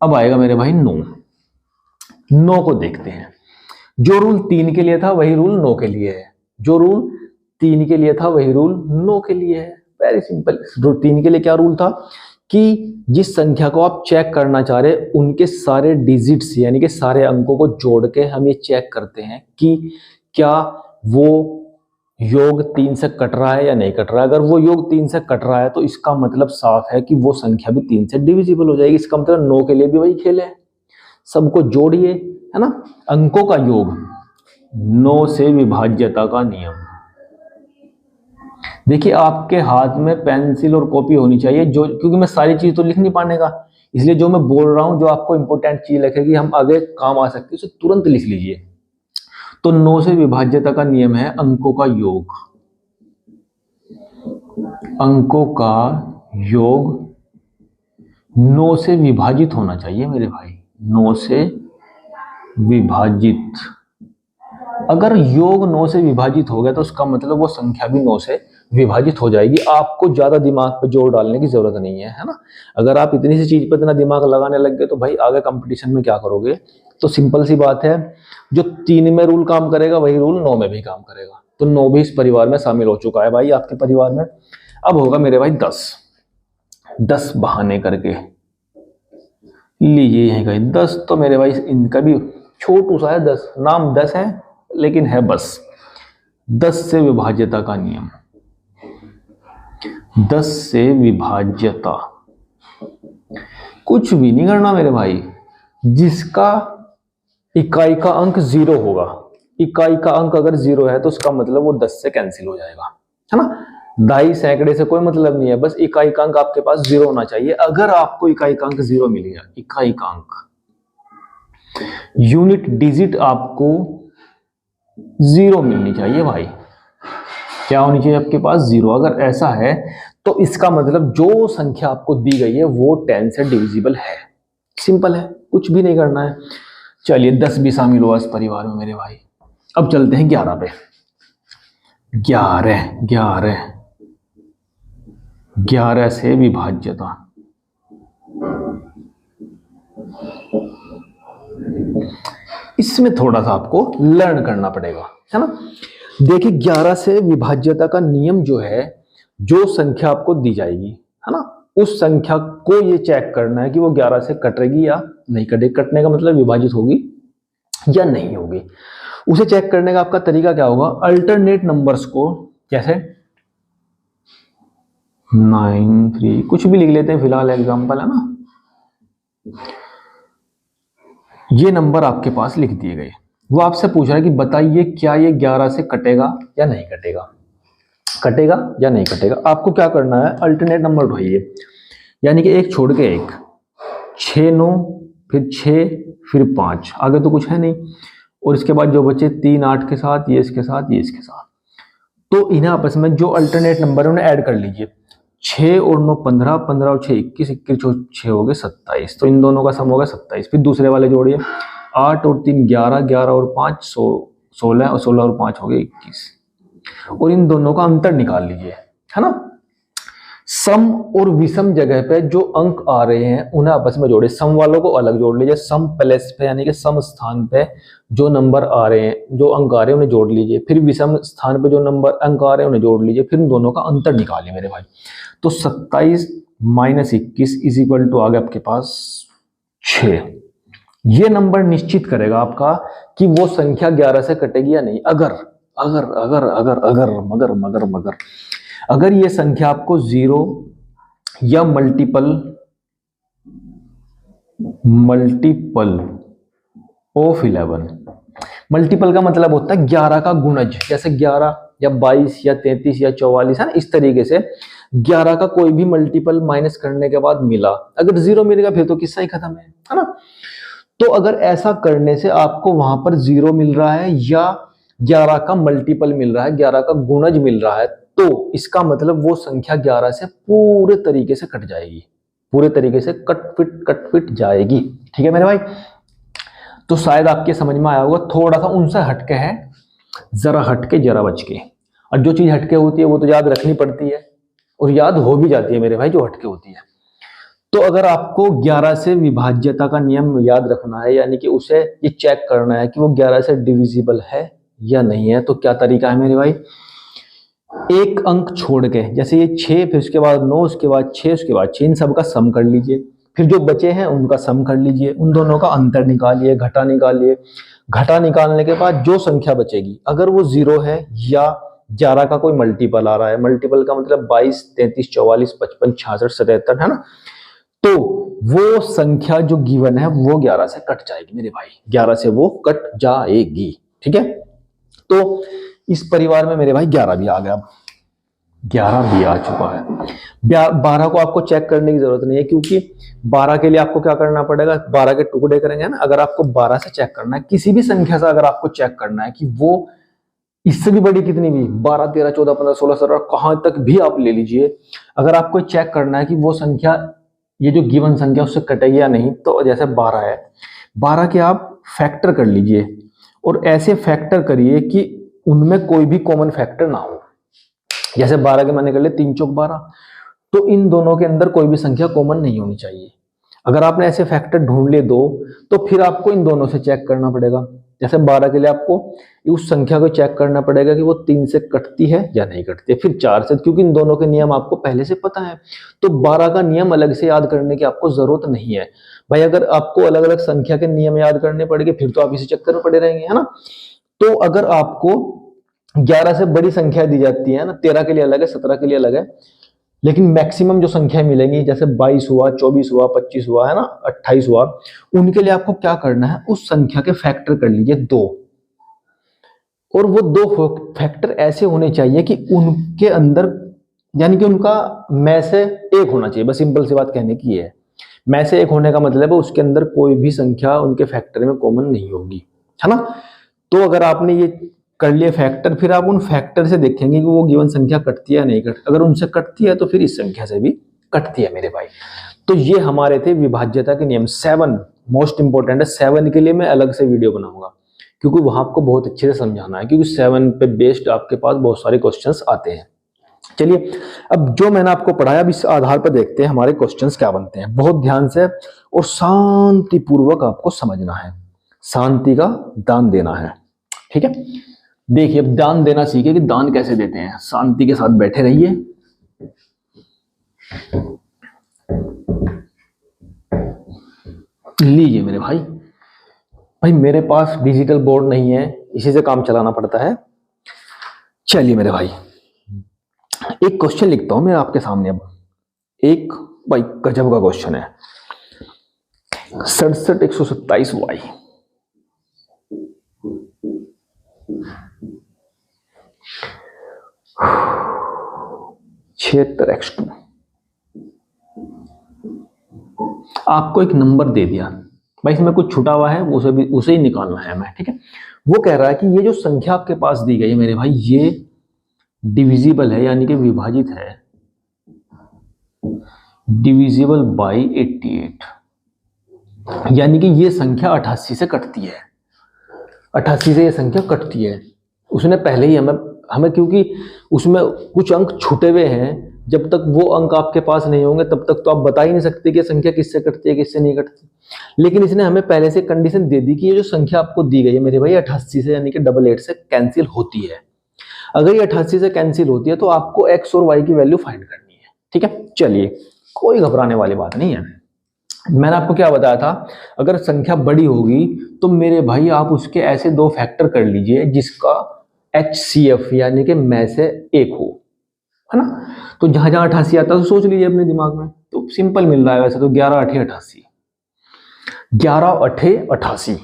अब आएगा मेरे भाई 9। 9 को देखते हैं। जो रूल 3 के लिए था वही रूल 9 के लिए है, जो रूल 3 के लिए था वही रूल 9 के लिए है। Very simple. 3 के लिए क्या रूल था कि जिस संख्या को आप चेक करना चाह रहे उनके सारे डिजिट्स यानी कि सारे अंकों को जोड़ के हम ये चेक करते हैं कि क्या वो योग 3 से कट रहा है या नहीं कट रहा है। अगर वो योग 3 से कट रहा है तो इसका मतलब साफ है कि वो संख्या भी 3 से डिविजिबल हो जाएगी। इसका मतलब 9 के लिए भी वही खेल है, सबको जोड़िए, है ना, अंकों का योग। 9 से विभाज्यता का नियम, देखिए आपके हाथ में पेंसिल और कॉपी होनी चाहिए, जो क्योंकि मैं सारी चीज तो लिख नहीं पाने का, इसलिए जो मैं बोल रहा हूं, जो आपको इंपॉर्टेंट चीज लगेगी, हम आगे काम आ सकती है, उसे तुरंत लिख लीजिए। तो 9 से विभाज्यता का नियम है अंकों का योग। अंकों का योग 9 से विभाजित होना चाहिए मेरे भाई, 9 से विभाजित। अगर योग 9 से विभाजित हो गया तो उसका मतलब वो संख्या भी 9 से विभाजित हो जाएगी। आपको ज्यादा दिमाग पे जोर डालने की जरूरत नहीं है ना। अगर आप इतनी सी चीज पे इतना दिमाग लगाने लग गए तो भाई आगे कंपटीशन में क्या करोगे। तो सिंपल सी बात है, जो 3 में रूल काम करेगा वही रूल 9 में भी काम करेगा। तो 9 भी इस परिवार में शामिल हो चुका है भाई आपके परिवार में। अब होगा मेरे भाई 10 बहाने करके लीजिए यहीं कहीं 10। तो मेरे भाई इनका भी छोटू सा है, 10 नाम 10 है लेकिन है बस। 10 से विभाज्यता का नियम, 10 से विभाज्यता, कुछ भी नहीं करना मेरे भाई। जिसका इकाई का अंक 0 होगा, इकाई का अंक अगर 0 है तो उसका मतलब वो 10 से कैंसिल हो जाएगा, है ना। दाई सैकड़े से कोई मतलब नहीं है, बस इकाई का अंक आपके पास 0 होना चाहिए। अगर आपको इकाई का अंक 0 मिल गया, इकाई का अंक, यूनिट डिजिट आपको 0 मिलनी चाहिए भाई। क्या होनी चाहिए आपके पास? 0। अगर ऐसा है तो इसका मतलब जो संख्या आपको दी गई है वो 10 से डिविजिबल है। सिंपल है, कुछ भी नहीं करना है। चलिए 10 भी शामिल हुआ इस परिवार में मेरे भाई। अब चलते हैं 11 पे। 11 से विभाज्यता, इसमें थोड़ा सा आपको लर्न करना पड़ेगा, है ना। देखिए 11 से विभाज्यता का नियम जो है, जो संख्या आपको दी जाएगी, है ना, उस संख्या को ये चेक करना है कि वो 11 से कटेगी या नहीं कटेगी। कटने का मतलब विभाजित होगी या नहीं होगी। उसे चेक करने का आपका तरीका क्या होगा? अल्टरनेट नंबर्स को, जैसे 9 3 कुछ भी लिख लेते हैं फिलहाल, एग्जांपल है ना। ये नंबर आपके पास लिख दिए गए, वो आपसे पूछ रहा है कि बताइए क्या ये 11 से कटेगा या नहीं कटेगा, कटेगा या नहीं कटेगा। आपको क्या करना है? अल्टरनेट नंबर ढूंढिए, यानी कि एक छोड़ के एक, 6 9 फिर 6 फिर 5, आगे तो कुछ है नहीं। और इसके बाद जो बचे 3 8 के साथ, ये इसके साथ, ये इसके साथ। तो इन्हें आपस में जो अल्टरनेट नंबर है उन्हें ऐड कर लीजिए। 6 और 9 15, 15 और 6 21, 21 और 6 हो गए 27। तो इन दोनों का सम होगा 27। फिर दूसरे वाले जोड़िए, 8 और 3 11, 11 और 5 16, और 16 और 5 हो गए 21। और इन दोनों का अंतर निकाल लीजिए, है ना। सम और विषम जगह पे जो अंक आ रहे हैं उन्हें आपस में जोड़े। सम वालों को अलग जोड़ लीजिए, सम प्लेस पे यानी कि सम स्थान पे जो नंबर आ रहे हैं, जो अंक आ रहे हैं उन्हें जोड़ लीजिए। फिर विषम स्थान पे जो नंबर अंक आ रहे हैं उन्हें जोड़ लीजिए। फिर इन दोनों का अंतर निकालिए मेरे भाई। तो 27 - 21 इज इक्वल टू आ गया आपके पास 6। ये नंबर निश्चित करेगा आपका कि वो संख्या 11 से कटेगी या नहीं। अगर अगर अगर अगर अगर मगर मगर मगर अगर ये संख्या आपको 0 या मल्टीपल ऑफ 11, मल्टीपल का मतलब होता है 11 का गुणज, जैसे 11 या 22 या 33 या 44, है ना। इस तरीके से 11 का कोई भी मल्टीपल माइनस करने के बाद मिला, अगर 0 मिलेगा फिर तो किस्सा ही खत्म है ना। तो अगर ऐसा करने से आपको वहां पर 0 मिल रहा है या 11 का मल्टीपल मिल रहा है, 11 का गुणज मिल रहा है, तो इसका मतलब वो संख्या 11 से पूरे तरीके से कट जाएगी, पूरे तरीके से कट फिट जाएगी। ठीक है मेरे भाई। तो शायद आपके समझ में आया होगा। थोड़ा सा उनसे हटके है, जरा हटके जरा बच के। और जो चीज हटके होती है वो तो याद रखनी पड़ती है, और याद हो भी जाती है मेरे भाई जो हटके होती है। तो अगर आपको 11 से विभाज्यता का नियम याद रखना है, यानी कि उसे ये चेक करना है कि वो 11 से डिविजिबल है या नहीं है, तो क्या तरीका है मेरे भाई? एक अंक छोड़ के, जैसे ये 6 फिर उसके बाद 9 उसके बाद 6 उसके बाद 6, इन सब का सम कर लीजिए। फिर जो बचे हैं उनका सम कर लीजिए, उन दोनों का अंतर निकालिए, घटा निकालिए। घटा निकालने के बाद जो संख्या बचेगी, अगर वो 0 है या 11 का कोई मल्टीपल आ रहा है, मल्टीपल का मतलब 22 33 44 55 66 77, है ना, तो वो संख्या जो गिवन है वो 11 से कट जाएगी मेरे भाई, 11 से वो कट जाएगी। ठीक है। तो इस परिवार में मेरे भाई 11 भी आ गया। 11 भी आ चुका है। 12 को आपको चेक करने की जरूरत नहीं है, क्योंकि 12 के लिए आपको क्या करना पड़ेगा, 12 के टुकड़े करेंगे ना। अगर आपको 12 से चेक करना है, किसी भी संख्या से अगर आपको चेक करना है कि वो इससे भी बड़ी कितनी भी, 12, 13, 14, 15, 16, 17 कहां तक भी आप ले लीजिए, अगर आपको चेक करना है कि वो संख्या, ये जो गिवन संख्या उससे कटेगी या नहीं, तो जैसे 12 है, 12 के आप फैक्टर कर लीजिए और ऐसे फैक्टर करिए कि उनमें कोई भी कॉमन फैक्टर ना हो। जैसे 12 के मैंने कर लिए 3 चौक 12, तो इन दोनों के अंदर कोई भी संख्या कॉमन नहीं होनी चाहिए। अगर आपने ऐसे फैक्टर ढूंढ लिए दो, तो फिर आपको इन दोनों से चेक करना पड़ेगा। जैसे 12 के लिए आपको उस संख्या को चेक करना पड़ेगा कि वो 3 से कटती है या नहीं कटती है, फिर 4 से, क्योंकि इन दोनों के नियम आपको पहले से पता है। तो 12 का नियम अलग से याद करने की आपको जरूरत नहीं है भाई। अगर आपको अलग अलग संख्या के नियम याद करने पड़ेंगे फिर तो आप इसी चक्कर में पड़े रहेंगे, है ना। तो अगर आपको 11 से बड़ी संख्या दी जाती है ना, 13 के लिए अलग है, 17 के लिए अलग है, लेकिन मैक्सिमम जो संख्या मिलेंगी जैसे 22 हुआ, 24 हुआ, 25 हुआ, है ना, 28 हुआ, उनके लिए आपको क्या करना है, उस संख्या के फैक्टर कर लीजिए 2। और वो 2 फैक्टर ऐसे होने चाहिए कि उनके अंदर, यानी कि उनका में से एक होना चाहिए। बस सिंपल सी बात कहने की है। में से एक होने का मतलब है उसके अंदर कोई भी संख्या उनके फैक्टर में कॉमन नहीं होगी, है ना। तो अगर आपने ये कर लिए फैक्टर, फिर आप उन फैक्टर से देखेंगे कि वो गिवन संख्या कटती है या नहीं कटती। अगर उनसे कटती है तो फिर इस संख्या से भी कटती है मेरे भाई। तो ये हमारे थे विभाज्यता के नियम। 7 मोस्ट इंपोर्टेंट है। 7 के लिए मैं अलग से वीडियो बनाऊंगा, क्योंकि वहां आपको बहुत अच्छे से समझाना है, क्योंकि 7 पे बेस्ड आपके पास बहुत सारे क्वेश्चंस आते हैं। चलिए, अब जो मैंने आपको पढ़ाया, अब इस आधार पर देखते हैं हमारे क्वेश्चंस क्या बनते हैं। बहुत ध्यान से और शांतिपूर्वक आपको समझना है, शांति का दान देना है, ठीक है। देखिए, अब दान देना सीखे कि दान कैसे देते हैं। शांति के साथ बैठे रहिए। लीजिए मेरे भाई, मेरे पास डिजिटल बोर्ड नहीं है, इसी से काम चलाना पड़ता है। चलिए मेरे भाई, एक क्वेश्चन लिखता हूं मैं आपके सामने। अब एक भाई गजब का क्वेश्चन है। 67,127y 76x2। आपको एक नंबर दे दिया भाई, इसमें कुछ छुटा हुआ है, उसे ही निकालना है हमें, ठीक है। वो कह रहा है कि ये जो संख्या आपके पास दी गई है मेरे भाई, ये डिविजिबल है, यानी कि विभाजित है, डिविजिबल बाय 88, यानी कि ये संख्या 88 से कटती है। 88 से ये संख्या कटती है। उसने पहले ही हमें क्योंकि उसमें कुछ अंक छूटे हुए हैं, जब तक वो अंक आपके पास नहीं होंगे तब तक तो आप बता ही नहीं सकते कि संख्या किससे कटती है किससे नहीं कटती। लेकिन इसने हमें पहले से कंडीशन दे दी कि ये जो संख्या आपको दी गई है मेरे भाई, 88 से यानी कि 88 से कैंसिल होती है। अगर ये 88 से कैंसिल होती है तो आपको x और y की वैल्यू फाइंड करनी है, ठीक है। चलिए, कोई घबराने वाली बात नहीं है। मैंने आपको क्या बताया था, अगर संख्या बड़ी होगी तो मेरे भाई आप उसके ऐसे 2 फैक्टर कर लीजिए जिसका HCF यानी कि में से एक हो, है ना। तो जहां जहां 88 आता है तो सोच लीजिए अपने दिमाग में, तो सिंपल मिल रहा है वैसे तो 11 8 88, 11 8 88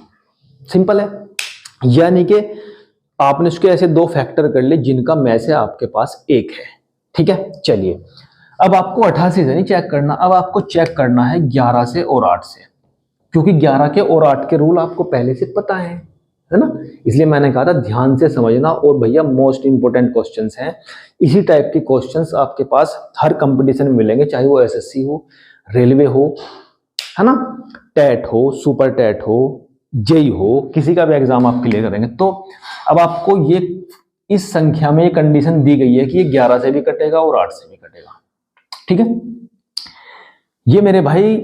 सिंपल है। यानी कि आपने उसके ऐसे 2 फैक्टर कर लिए जिनका में से आपके पास एक है, ठीक है। चलिए, अब आपको 88 से नहीं चेक करना, अब आपको चेक करना है 11 से और 8 से, क्योंकि 11 के और 8 के रूल आपको पहले से पता है ना। इसलिए मैंने कहा था ध्यान से समझना। और भैया मोस्ट इंपोर्टेंट क्वेश्चंस हैं, इसी टाइप के क्वेश्चंस आपके पास हर कंपटीशन में मिलेंगे, चाहे वो एसएससी हो, रेलवे हो, है ना, टेट हो, सुपर टेट हो, जेई हो, किसी का भी एग्जाम आप क्लियर करेंगे। तो अब आपको ये इस संख्या में कंडीशन दी गई है कि ये 11 से भी कटेगा और 8 से भी कटेगा, ठीक है। ये मेरे भाई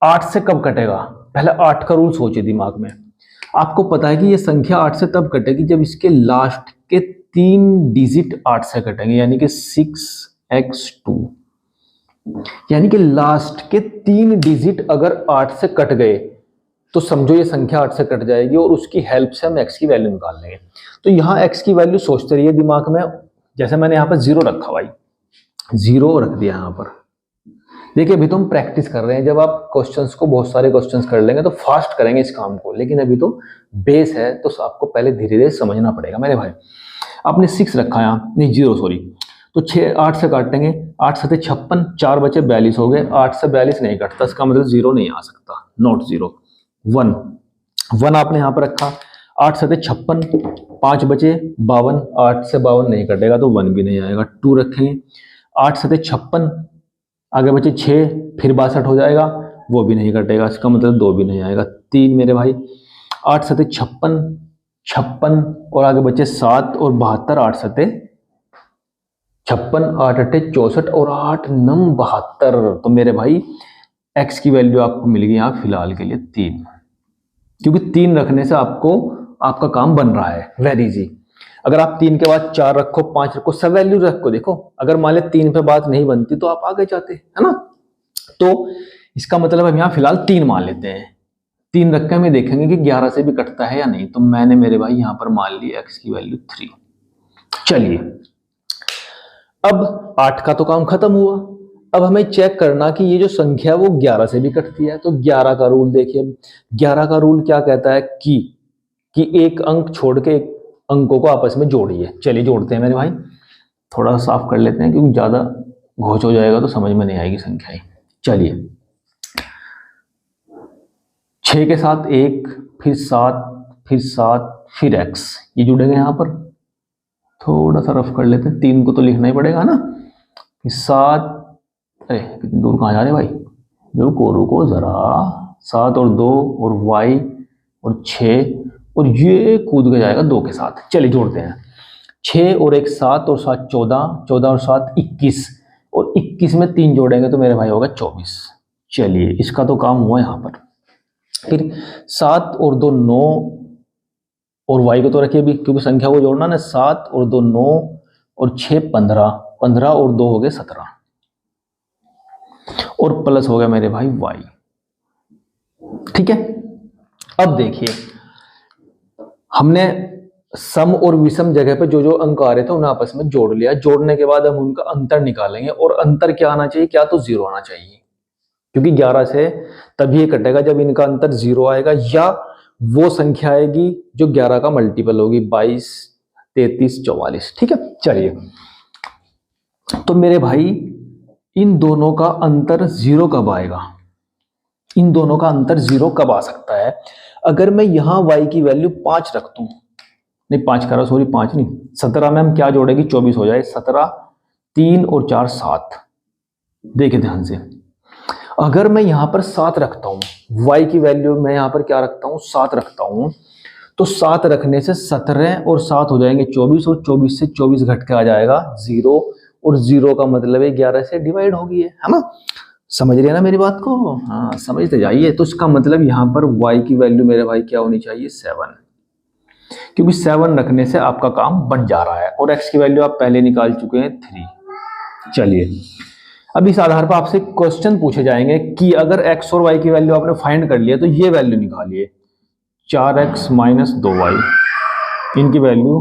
8 से कब कटेगा, पहले 8 का रूल सोचिए दिमाग में। आपको पता है कि ये संख्या 8 से तब कटेगी जब इसके लास्ट के 3 डिजिट 8 से कटेंगे, यानी कि 6x2, यानी कि लास्ट के 3 डिजिट अगर 8 से कट गए तो समझो ये संख्या 8 से कट जाएगी और उसकी हेल्प से हम x की वैल्यू निकाल लेंगे। तो यहाँ x की वैल्यू सोचते रहिए दिमाग में। जैसे मैंने यहाँ पर 0 रखा भाई, 0 रख दिया यहाँ पर। देखिए, अभी तो हम प्रैक्टिस कर रहे हैं, जब आप क्वेश्चंस को बहुत सारे क्वेश्चंस कर लेंगे तो फास्ट करेंगे इस काम को, लेकिन अभी तो बेस है तो आपको पहले धीरे धीरे समझना पड़ेगा मेरे भाई। आपने 6 रखा है, नहीं 0 सॉरी, तो 8 से काटेंगे, 8 7 56, 4 बचे 42 हो गए। 8 से 42 नहीं कटता, इसका मतलब 0 नहीं आ सकता, नॉट 0। 1 आपने यहाँ पर रखा, 8 7 56, 5 बचे 52, 8 से 52 नहीं कटेगा तो 1 भी नहीं आएगा। 2 रखेंगे, 8 7 56, आगे बचे 6, फिर 62 हो जाएगा, वो भी नहीं कटेगा, इसका मतलब 2 भी नहीं आएगा। 3 मेरे भाई, 8 7 56, 56 और आगे बचे 7 और 72, 8 7 56, 8 8 64 और 8 9 72। तो मेरे भाई x की वैल्यू आपको मिल गई यहाँ फिलहाल के लिए 3, क्योंकि 3 रखने से आपका काम बन रहा है। Very easy. अगर आप 3 के बाद 4 रखो, 5 रखो, सब वैल्यू रखो, देखो अगर मान ले 3 पे बात नहीं बनती तो आप आगे जाते, है ना। तो इसका मतलब हम यहाँ फिलहाल 3 मान लेते हैं। 3 रख के हमें देखेंगे कि 11 से भी कटता है या नहीं। तो मैंने मेरे भाई यहाँ पर मान ली x की वैल्यू 3। चलिए, अब 8 का तो काम खत्म हुआ। अब हमें चेक करना कि ये जो संख्या है वो 11 से भी कटती है। तो 11 का रूल देखिए, 11 का रूल क्या कहता है कि एक अंक छोड़ के एक अंकों को आपस में जोड़िए। चलिए जोड़ते हैं मेरे भाई, थोड़ा साफ कर लेते हैं क्योंकि ज्यादा घोच हो जाएगा तो समझ में नहीं आएगी संख्याएं। चलिए, 6 के साथ 1, फिर 7, फिर 7, फिर x, ये जुड़ेंगे यहाँ पर। थोड़ा सा रफ कर लेते हैं, 3 को तो लिखना ही पड़ेगा ना। फिर 7, अरे कितनी दूर कहाँ जा रहे भाई, रुको जरा। 7 और 2 और y और 6 और ये कूद के जाएगा 2 के साथ। चलिए जोड़ते हैं, 6 और 1 7 और 7 14, 14 और 7 21 और 21 में 3 जोड़ेंगे तो मेरे भाई होगा 24। चलिए, इसका तो काम हुआ यहाँ पर। फिर 7 और 2 9 और y को तो रखिए भी क्योंकि संख्या को जोड़ना ना। 7 और 2 9 और 6 15, 15 और 2 हो गए 17 और प्लस हो गया मेरे भाई y। ठीक है, अब देखिए हमने सम और विषम जगह पे जो जो अंक आ रहे थे उन्हें आपस में जोड़ लिया। जोड़ने के बाद हम उनका अंतर निकालेंगे और अंतर क्या आना चाहिए, क्या तो 0 आना चाहिए, क्योंकि 11 से तभी ये कटेगा जब इनका अंतर 0 आएगा या वो संख्या आएगी जो 11 का मल्टीपल होगी, 22 33 44। ठीक है, चलिए तो मेरे भाई इन दोनों का अंतर 0 कब आएगा, इन दोनों का अंतर 0 कब आ सकता है। अगर मैं यहां y की वैल्यू 5 रख दूं, नहीं 5 करा, सॉरी 5 नहीं, 17 में हम क्या जोड़ेगी 24 हो जाए। 17 3 और 4 7। देखिए ध्यान से, अगर मैं यहां पर 7 रखता हूं, y की वैल्यू मैं यहां पर क्या रखता हूं 7 रखता हूं, तो 7 रखने से 17 और 7 हो जाएंगे 24 और 24 से 24 घट के आ जाएगा 0 और 0 का मतलब है 11 से डिवाइड हो गई है ना। समझ रहे हैं ना मेरी बात को, हाँ समझते जाइए। तो इसका मतलब यहाँ पर y की वैल्यू मेरे भाई क्या होनी चाहिए 7, क्योंकि 7 रखने से आपका काम बन जा रहा है और x की वैल्यू आप पहले निकाल चुके हैं 3। चलिए, अब इस आधार पर आपसे क्वेश्चन पूछे जाएंगे कि अगर x और y की वैल्यू आपने फाइंड कर लिया तो ये वैल्यू निकालिए 4x माइनस 2y, इनकी वैल्यू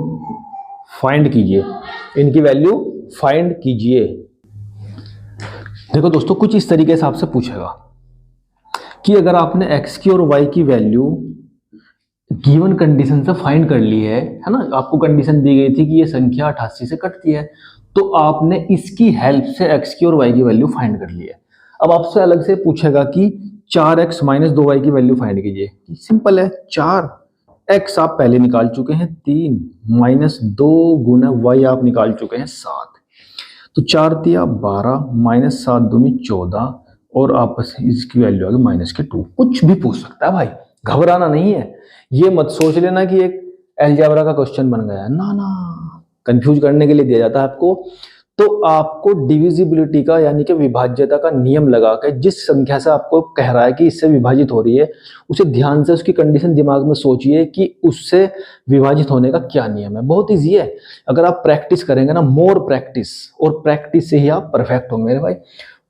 फाइंड कीजिए, इनकी वैल्यू फाइंड कीजिए। देखो दोस्तों, कुछ इस तरीके से आपसे पूछेगा कि अगर आपने x की और y की वैल्यू गिवन कंडीशन से फाइंड कर ली है ना, आपको कंडीशन दी गई थी कि ये संख्या 88 से कटती है, तो आपने इसकी हेल्प से x की और y की वैल्यू फाइंड कर ली है। अब आपसे अलग से पूछेगा कि 4x माइनस 2y की वैल्यू फाइंड कीजिए। सिंपल है, 4x आप पहले निकाल चुके हैं 3 माइनस 2 गुना y आप निकाल चुके हैं 7, तो 4 दिया 12 माइनस 7 दूनी 14 और आपस इसकी वैल्यू आ गई माइनस के 2। कुछ भी पूछ सकता है भाई, घबराना नहीं है। ये मत सोच लेना कि एक अलजेब्रा का क्वेश्चन बन गया, ना ना, कंफ्यूज करने के लिए दिया जाता है आपको। तो आपको डिविजिबिलिटी का यानी कि विभाज्यता का नियम लगा के जिस संख्या से आपको कह रहा है कि इससे विभाजित हो रही है, उसे ध्यान से उसकी कंडीशन दिमाग में सोचिए कि उससे विभाजित होने का क्या नियम है। बहुत ईजी है, अगर आप प्रैक्टिस करेंगे ना, मोर प्रैक्टिस, और प्रैक्टिस से ही आप परफेक्ट होंगे मेरे भाई।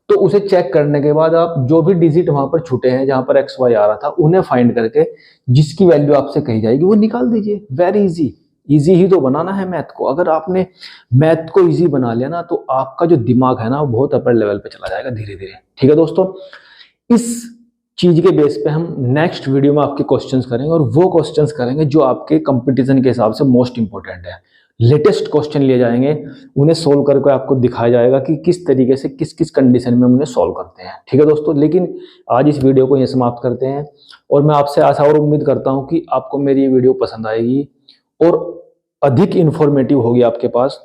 तो उसे चेक करने के बाद आप जो भी डिजिट वहां पर छूटे हैं जहां पर एक्स वाई आ रहा था उन्हें फाइंड करके जिसकी वैल्यू आपसे कही जाएगी वो निकाल दीजिए। वेरी इजी, इजी ही तो बनाना है मैथ को। अगर आपने मैथ को इजी बना लिया ना तो आपका जो दिमाग है ना वो बहुत अपर लेवल पे चला जाएगा धीरे धीरे। ठीक है दोस्तों, इस चीज के बेस पे हम नेक्स्ट वीडियो में आपके क्वेश्चंस करेंगे और वो क्वेश्चंस करेंगे जो आपके कंपटीशन के हिसाब से मोस्ट इंपॉर्टेंट है। लेटेस्ट क्वेश्चन लिए जाएंगे, उन्हें सोल्व करके आपको दिखाया जाएगा कि किस तरीके से किस किस कंडीशन में उन्हें सोल्व करते हैं। ठीक है दोस्तों, लेकिन आज इस वीडियो को ये समाप्त करते हैं और मैं आपसे आशा और उम्मीद करता हूं कि आपको मेरी ये वीडियो पसंद आएगी और अधिक इंफॉर्मेटिव होगी आपके पास,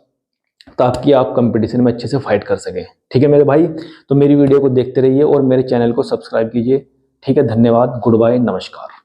ताकि आप कंपटीशन में अच्छे से फाइट कर सकें। ठीक है मेरे भाई, तो मेरी वीडियो को देखते रहिए और मेरे चैनल को सब्सक्राइब कीजिए। ठीक है, धन्यवाद, गुड बाय, नमस्कार।